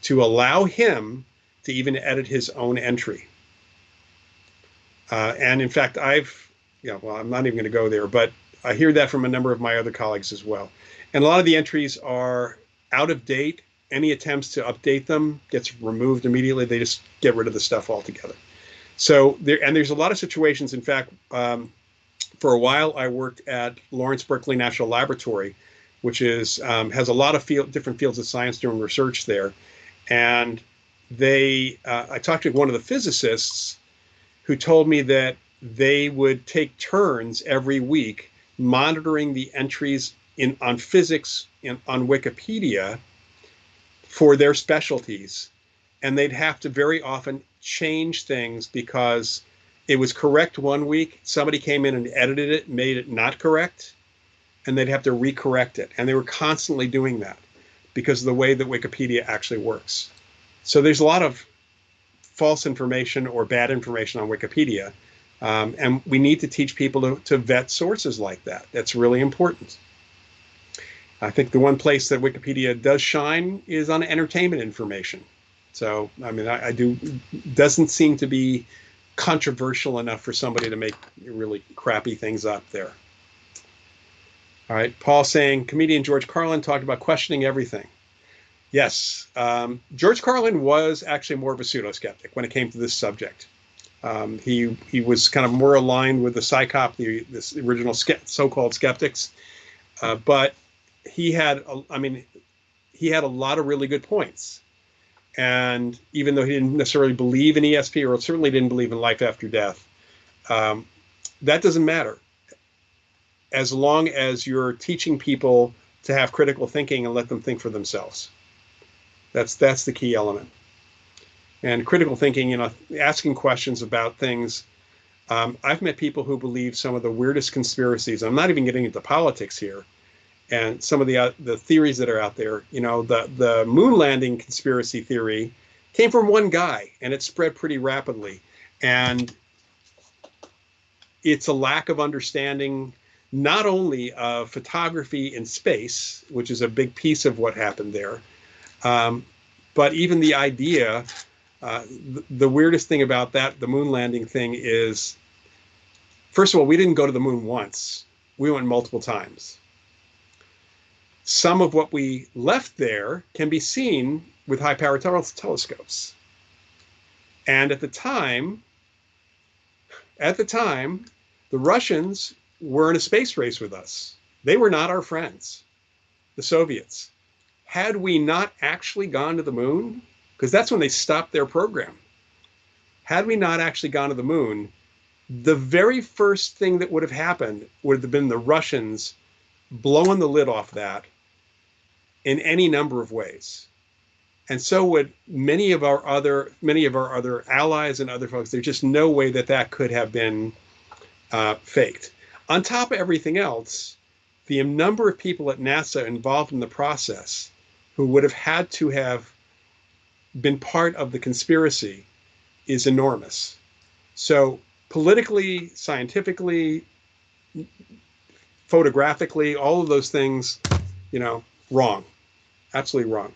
to allow him to even edit his own entry. And in fact, I'm not even going to go there, but I hear that from a number of my other colleagues as well. And a lot of the entries are out of date. Any attempts to update them gets removed immediately. They just get rid of the stuff altogether. So there's a lot of situations. In fact, for a while, I worked at Lawrence Berkeley National Laboratory, which is has a lot of different fields of science doing research there. And I talked to one of the physicists who told me that they would take turns every week monitoring the entries on physics on Wikipedia for their specialties. And they'd have to very often change things because it was correct one week. Somebody came in and edited it, made it not correct, and they'd have to recorrect it. And they were constantly doing that because of the way that Wikipedia actually works. So there's a lot of false information or bad information on Wikipedia. And we need to teach people to vet sources like that. That's really important. I think the one place that Wikipedia does shine is on entertainment information. So, I mean, doesn't seem to be controversial enough for somebody to make really crappy things up there. All right, Paul saying, comedian George Carlin talked about questioning everything. Yes, George Carlin was actually more of a pseudo-skeptic when it came to this subject. He was kind of more aligned with the psychop, this original so-called skeptics, but he had a lot of really good points. And even though he didn't necessarily believe in ESP, or certainly didn't believe in life after death, that doesn't matter. As long as you're teaching people to have critical thinking and let them think for themselves. That's the key element. And critical thinking, asking questions about things. I've met people who believe some of the weirdest conspiracies. I'm not even getting into politics here. And some of the theories that are out there, the moon landing conspiracy theory came from one guy, and it spread pretty rapidly. And it's a lack of understanding, not only of photography in space, which is a big piece of what happened there, but even the idea, the weirdest thing about the moon landing thing is, first of all, we didn't go to the moon once. We went multiple times. Some of what we left there can be seen with high-power telescopes. And at the time, the Russians were in a space race with us. They were not our friends, the Soviets. Had we not actually gone to the moon, because that's when they stopped their program, had we not actually gone to the moon, the very first thing that would have happened would have been the Russians blowing the lid off that in any number of ways. And so would many of our other allies and other folks. There's just no way that could have been faked. On top of everything else, the number of people at NASA involved in the process who would have had to have been part of the conspiracy is enormous. So politically, scientifically, photographically, all of those things, wrong. Absolutely wrong.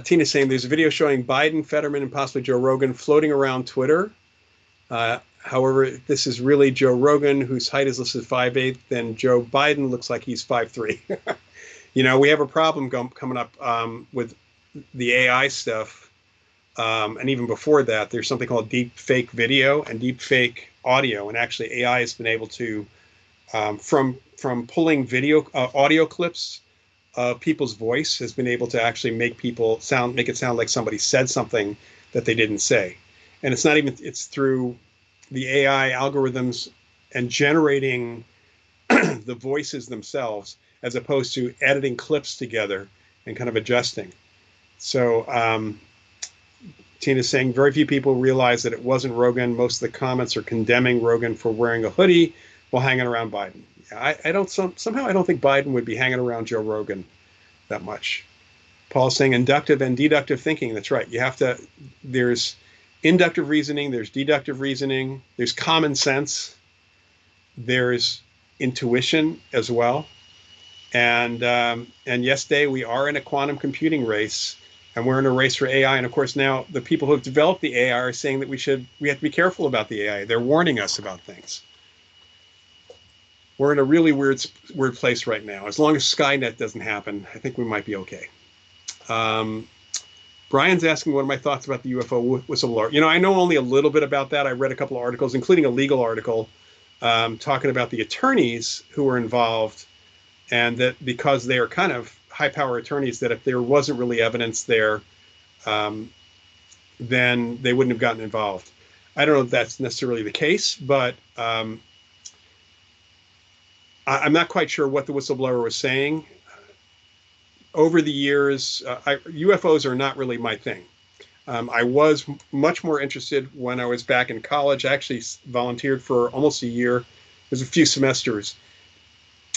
Tina's saying there's a video showing Biden, Fetterman, and possibly Joe Rogan floating around Twitter. However, this is really Joe Rogan, whose height is listed 5'8", then Joe Biden looks like he's 5'3". We have a problem coming up with the AI stuff. And even before that, there's something called deep fake video and deep fake audio. And actually AI has been able to, from pulling audio clips of people's voice, has been able to actually make it sound like somebody said something that they didn't say. And it's through the AI algorithms and generating the voices themselves, as opposed to editing clips together and kind of adjusting. So Tina's saying very few people realize that it wasn't Rogan. Most of the comments are condemning Rogan for wearing a hoodie while hanging around Biden. Somehow I don't think Biden would be hanging around Joe Rogan that much. Paul's saying inductive and deductive thinking. That's right. There's inductive reasoning, there's deductive reasoning, there's common sense, there's intuition as well. And yes, Dave, we are in a quantum computing race, and we're in a race for AI. And of course, now the people who have developed the AI are saying that we have to be careful about the AI. They're warning us about things. We're in a really weird place right now. As long as Skynet doesn't happen, I think we might be okay. Brian's asking what are my thoughts about the UFO whistleblower. I know only a little bit about that. I read a couple of articles, including a legal article, talking about the attorneys who were involved, and that because they are kind of high-power attorneys, that if there wasn't really evidence there, then they wouldn't have gotten involved. I don't know if that's necessarily the case, but I'm not quite sure what the whistleblower was saying. Over the years, UFOs are not really my thing. I was much more interested when I was back in college. I actually volunteered for almost a year. It was a few semesters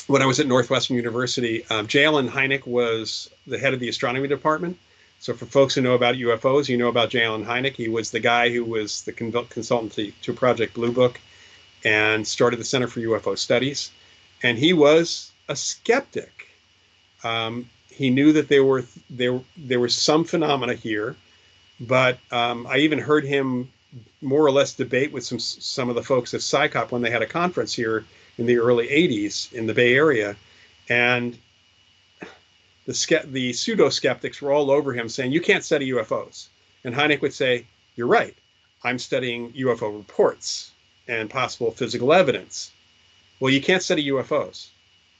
when I was at Northwestern University. J. Allen Hynek was the head of the astronomy department. So for folks who know about UFOs, you know about J. Allen Hynek. He was the guy who was the consultant to Project Blue Book and started the Center for UFO Studies. And he was a skeptic. He knew that there were some phenomena here, but I even heard him more or less debate with some of the folks at SciCop when they had a conference here in the early 80s in the Bay Area, and the pseudo-skeptics were all over him saying, you can't study UFOs. And Hynek would say, you're right, I'm studying UFO reports and possible physical evidence. Well, you can't study UFOs.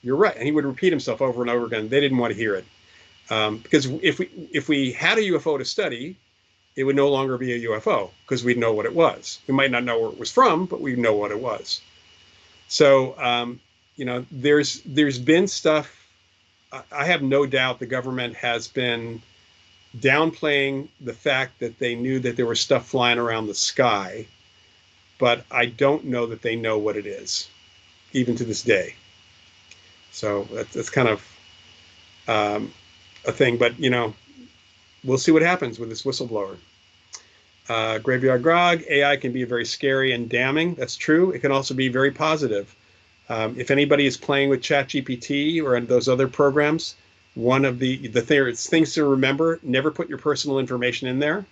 You're right. And he would repeat himself over and over again. They didn't want to hear it. Because if we had a UFO to study, it would no longer be a UFO because we'd know what it was. We might not know where it was from, but we'd know what it was. So, there's been stuff. I have no doubt the government has been downplaying the fact that they knew that there was stuff flying around the sky, but I don't know that they know what it is, even to this day. So that's kind of a thing, but we'll see what happens with this whistleblower. Graveyard Grog, AI can be very scary and damning. That's true. It can also be very positive. If anybody is playing with ChatGPT or those other programs, one of the things to remember: never put your personal information in there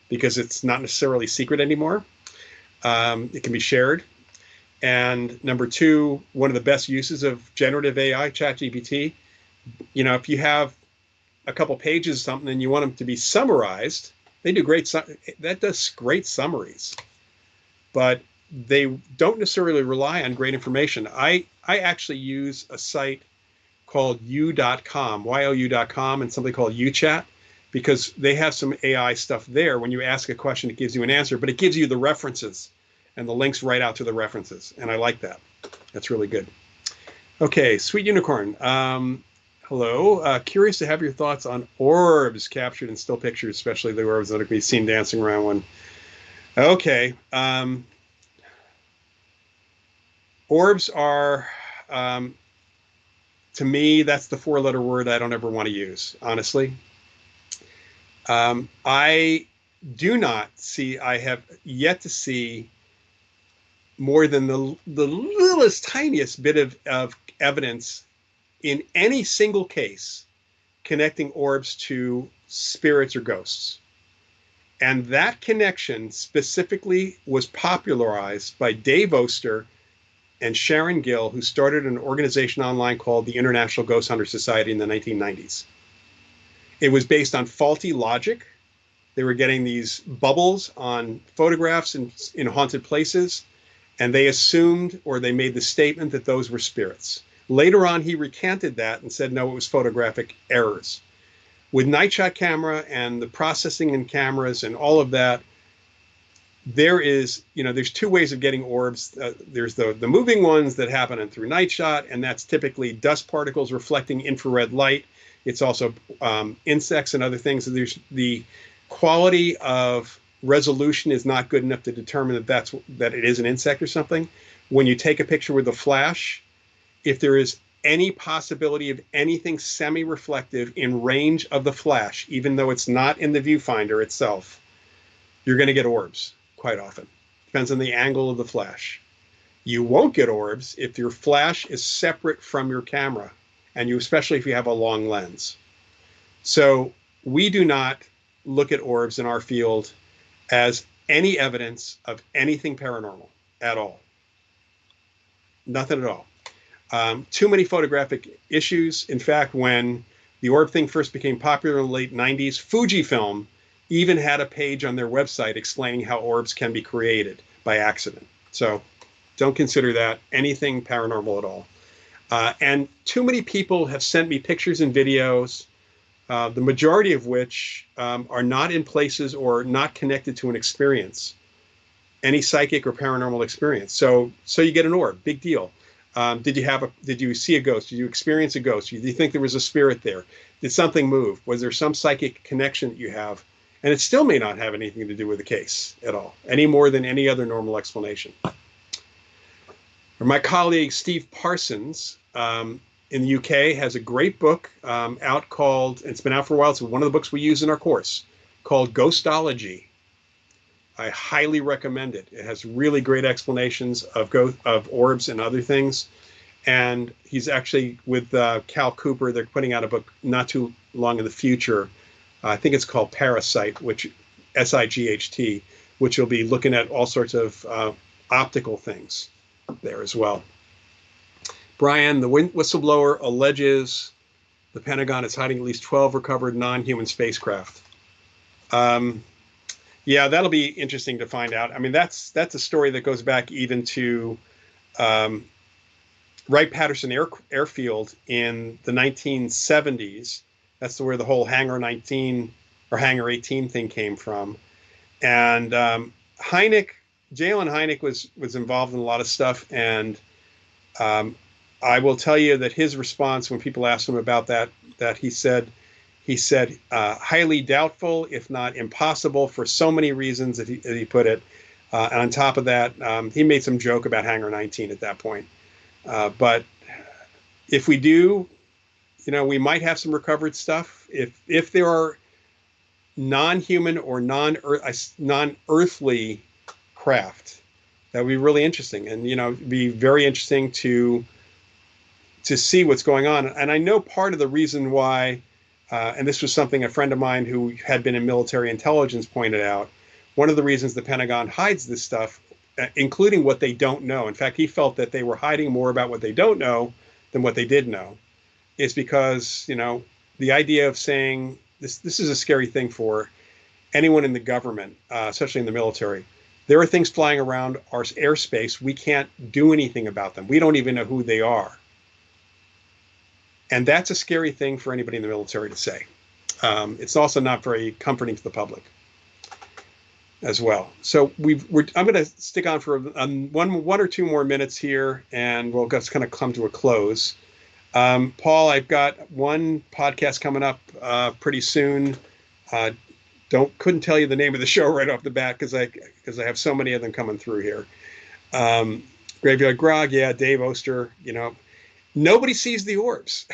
because it's not necessarily secret anymore. It can be shared. And number two, one of the best uses of generative AI, ChatGPT, if you have a couple pages of something and you want them to be summarized, they do that does great summaries, but they don't necessarily rely on great information. I actually use a site called you.com, you.com, and something called UChat, because they have some AI stuff there. When you ask a question, it gives you an answer, but it gives you the references and the links right out to the references. And I like that. That's really good. Okay, Sweet Unicorn. Hello. Curious to have your thoughts on orbs captured in still pictures, especially the orbs that can be seen dancing around one. Okay. Orbs are, to me, that's the four-letter word I don't ever want to use, honestly. I do not see, I have yet to see more than the littlest, tiniest bit of evidence in any single case connecting orbs to spirits or ghosts. And that connection specifically was popularized by Dave Oster and Sharon Gill, who started an organization online called the International Ghost Hunter Society in the 1990s. It was based on faulty logic. They were getting these bubbles on photographs in haunted places, and they assumed, or they made the statement, that those were spirits. Later on, he recanted that and said, no, it was photographic errors. With night shot camera and the processing in cameras and all of that, there's two ways of getting orbs. There's the moving ones that happen through night shot, and that's typically dust particles reflecting infrared light. It's also insects and other things. And there's the quality of resolution is not good enough to determine that it is an insect or something. When you take a picture with a flash, if there is any possibility of anything semi-reflective in range of the flash, even though it's not in the viewfinder itself, you're going to get orbs quite often. Depends on the angle of the flash. You won't get orbs if your flash is separate from your camera, and especially if you have a long lens. So we do not look at orbs in our field as any evidence of anything paranormal at all. Nothing at all. Too many photographic issues. In fact, when the orb thing first became popular in the late 90s, Fujifilm even had a page on their website explaining how orbs can be created by accident. So don't consider that anything paranormal at all. And too many people have sent me pictures and videos, the majority of which are not in places or not connected to an experience, any psychic or paranormal experience. So you get an orb, big deal. Did you see a ghost? Did you experience a ghost? Do you think there was a spirit there? Did something move? Was there some psychic connection that you have? And it still may not have anything to do with the case at all, any more than any other normal explanation. Or my colleague Steve Parsons in the UK has a great book out called, it's been out for a while, it's one of the books we use in our course, called Ghostology. I highly recommend it. It has really great explanations of orbs and other things. And he's actually with Cal Cooper. They're putting out a book not too long in the future. I think it's called Parasite, which SIGHT, which will be looking at all sorts of optical things there as well. Brian, the whistleblower alleges the Pentagon is hiding at least 12 recovered non-human spacecraft. Yeah, that'll be interesting to find out. I mean, that's a story that goes back even to Wright-Patterson Airfield in the 1970s. That's where the whole Hangar 19 or Hangar 18 thing came from. And Hynek, J.Allen Hynek was involved in a lot of stuff. And I will tell you that his response when people asked him about that he said highly doubtful, if not impossible, for so many reasons, as he put it. And on top of that, he made some joke about Hangar 19 at that point. But if we do, we might have some recovered stuff. If there are non-human or non-earthly craft, that would be really interesting, and it'd be very interesting to see what's going on. And I know part of the reason why. And this was something a friend of mine who had been in military intelligence pointed out. One of the reasons the Pentagon hides this stuff, including what they don't know. In fact, he felt that they were hiding more about what they don't know than what they did know, is because, the idea of saying this is a scary thing for anyone in the government, especially in the military. There are things flying around our airspace. We can't do anything about them. We don't even know who they are. And that's a scary thing for anybody in the military to say. It's also not very comforting to the public as well. So I'm going to stick on for one or two more minutes here, and we'll just kind of come to a close. Paul, I've got one podcast coming up pretty soon. Couldn't tell you the name of the show right off the bat because I have so many of them coming through here. Graveyard Grog, yeah, Dave Oster, nobody sees the orbs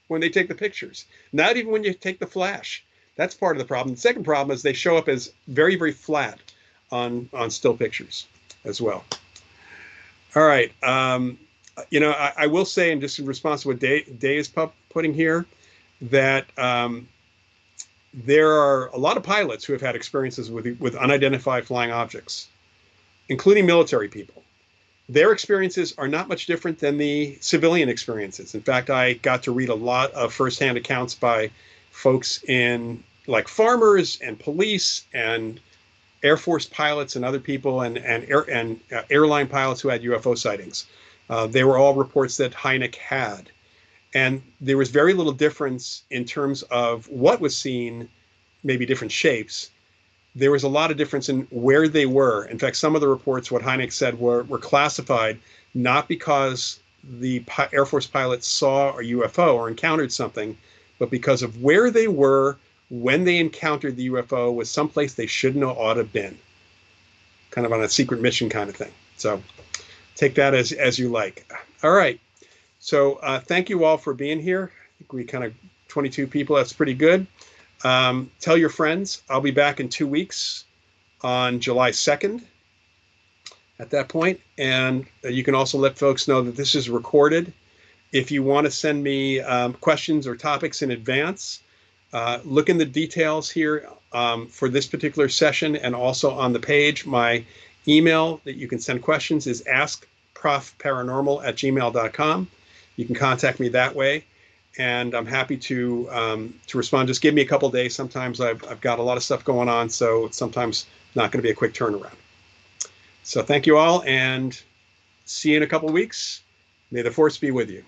when they take the pictures. Not even when you take the flash. That's part of the problem. The second problem is they show up as very, very flat on still pictures as well. All right. I will say, and just in response to what Day is putting here, that there are a lot of pilots who have had experiences with unidentified flying objects, including military people. Their experiences are not much different than the civilian experiences. In fact, I got to read a lot of firsthand accounts by folks in like farmers and police and Air Force pilots and other people and airline pilots who had UFO sightings. They were all reports that Hynek had. And there was very little difference in terms of what was seen, maybe different shapes. There was a lot of difference in where they were. In fact, some of the reports, what Hynek said, were classified not because the Air Force pilots saw a UFO or encountered something, but because of where they were when they encountered the UFO was someplace they shouldn't have ought to have been. Kind of on a secret mission kind of thing. So take that as you like. All right. So thank you all for being here. I think we kind of 22 people. That's pretty good. Tell your friends. I'll be back in 2 weeks on July 2nd at that point. And you can also let folks know that this is recorded. If you want to send me questions or topics in advance, look in the details here for this particular session and also on the page. My email that you can send questions is askprofparanormal@gmail.com. You can contact me that way, and I'm happy to respond. Just give me a couple days. Sometimes I've got a lot of stuff going on, so it's sometimes not going to be a quick turnaround. So thank you all, and see you in a couple weeks. May the force be with you.